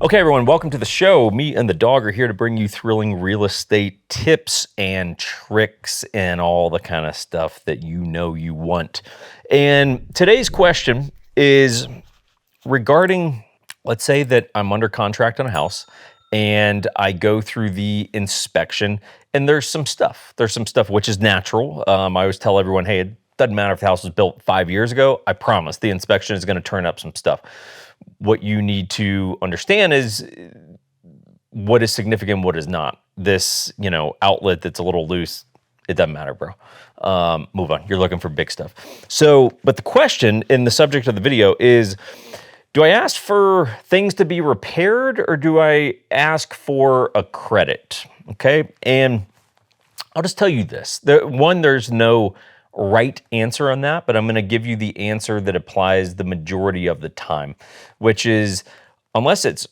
Okay, everyone, welcome to the show. Me and the dog are here to bring you thrilling real estate tips and tricks and all the kind of stuff that you know you want. And today's question is regarding, let's say that I'm under contract on a house and I go through the inspection and there's some stuff. There's some stuff which is natural. I always tell everyone, hey, it doesn't matter if the house was built 5 years ago. I promise the inspection is going to turn up some stuff. What you need to understand is what is significant, what is not. This, outlet that's a little loose, it doesn't matter, bro. Move on. You're looking for big stuff. So, but the question in the subject of the video is, do I ask for things to be repaired or do I ask for a credit? Okay. And I'll just tell you this. There's no right answer on that, but I'm going to give you the answer that applies the majority of the time, which is unless it's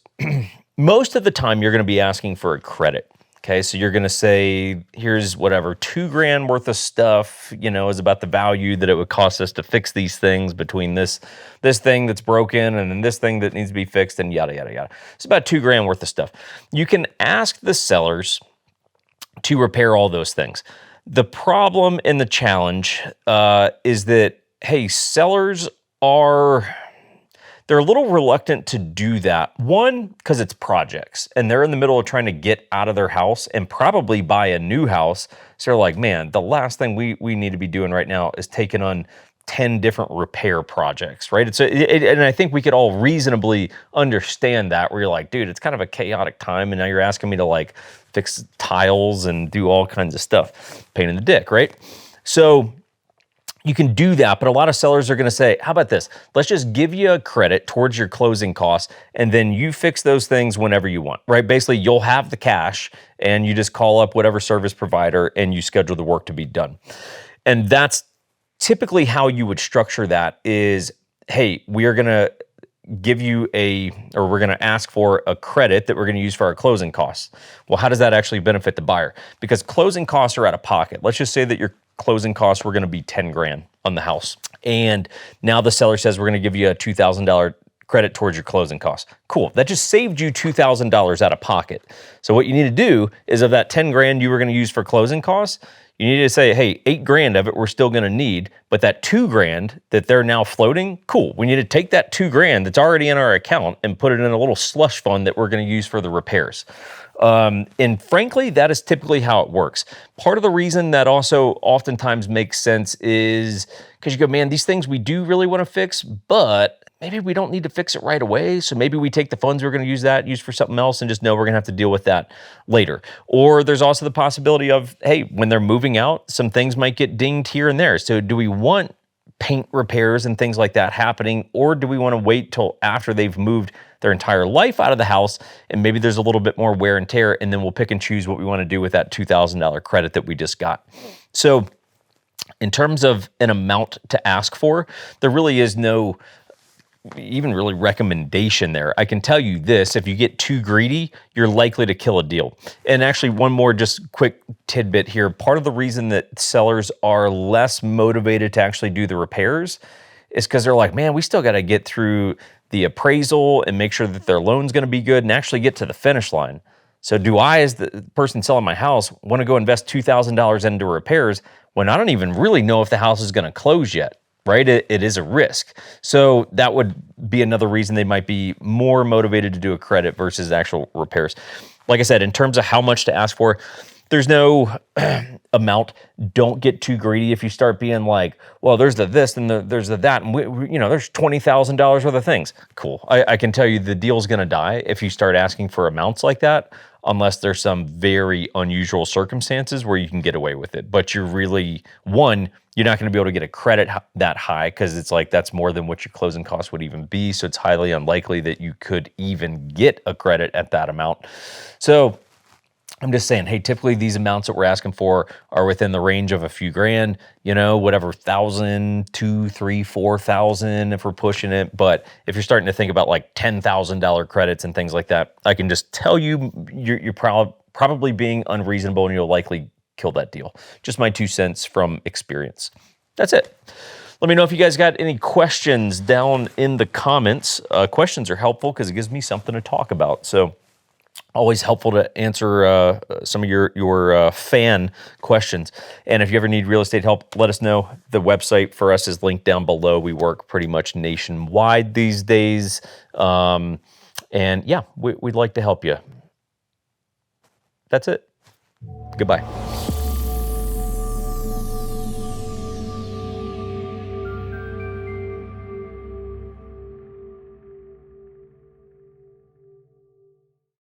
most of the time you're going to be asking for a credit. Okay, so you're going to say, here's whatever, $2,000 worth of stuff, is about the value that it would cost us to fix these things between this thing that's broken and then this thing that needs to be fixed and yada, yada, yada. It's about $2,000 worth of stuff. You can ask the sellers to repair all those things. The problem and the challenge is that, hey, sellers they're a little reluctant to do that. One, because it's projects and they're in the middle of trying to get out of their house and probably buy a new house. So they're like, man, the last thing we need to be doing right now is taking on 10 different repair projects, right? And I think we could all reasonably understand that, where you're like, dude, it's kind of a chaotic time and now you're asking me to like fix tiles and do all kinds of stuff. Pain in the dick, right? So you can do that, but a lot of sellers are going to say, how about this? Let's just give you a credit towards your closing costs, and then you fix those things whenever you want, right? Basically, you'll have the cash, and you just call up whatever service provider, and you schedule the work to be done. And that's typically how you would structure that is, hey, we are going to give you we're going to ask for a credit that we're going to use for our closing costs. Well, how does that actually benefit the buyer? Because closing costs are out of pocket. Let's just say that your closing costs were going to be $10,000 on the house. And now the seller says, we're going to give you a $2,000 credit towards your closing costs. Cool. That just saved you $2,000 out of pocket. So what you need to do is, of that $10,000 you were going to use for closing costs, you need to say, hey, $8,000 of it we're still going to need, but that $2,000 that they're now floating, cool. We need to take that $2,000 that's already in our account and put it in a little slush fund that we're going to use for the repairs. And frankly, that is typically how it works. Part of the reason that also oftentimes makes sense is because you go, man, these things we do really want to fix, but maybe we don't need to fix it right away. So maybe we take the funds we're going to use for something else and just know we're going to have to deal with that later. Or there's also the possibility of, hey, when they're moving out, some things might get dinged here and there. So do we want paint repairs and things like that happening, or do we want to wait till after they've moved their entire life out of the house and maybe there's a little bit more wear and tear, and then we'll pick and choose what we want to do with that $2,000 credit that we just got? So in terms of an amount to ask for, there really is no even really recommendation there. I can tell you this: if you get too greedy, you're likely to kill a deal. And actually, one more just quick tidbit here. Part of the reason that sellers are less motivated to actually do the repairs is because they're like, man, we still got to get through the appraisal and make sure that their loan's going to be good and actually get to the finish line. So do I, as the person selling my house, want to go invest $2,000 into repairs when I don't even really know if the house is going to close yet? Right? It is a risk. So that would be another reason they might be more motivated to do a credit versus actual repairs. Like I said, in terms of how much to ask for, there's no amount. Don't get too greedy. If you start being like, well, there's the this and there's the that, and there's $20,000 worth of things. Cool. I can tell you the deal's going to die if you start asking for amounts like that, unless there's some very unusual circumstances where you can get away with it. But you're not going to be able to get a credit that high because it's like that's more than what your closing costs would even be. So it's highly unlikely that you could even get a credit at that amount. So I'm just saying, hey, typically these amounts that we're asking for are within the range of a few grand, whatever, 1,000, 2,000, 3,000, 4,000 if we're pushing it. But if you're starting to think about like $10,000 credits and things like that, I can just tell you, you're probably being unreasonable and you'll likely kill that deal. Just my 2 cents from experience. That's it. Let me know if you guys got any questions down in the comments. Questions are helpful because it gives me something to talk about. So always helpful to answer some of your fan questions. And if you ever need real estate help, let us know. The website for us is linked down below. We work pretty much nationwide these days. And yeah, we'd like to help you. That's it. Goodbye.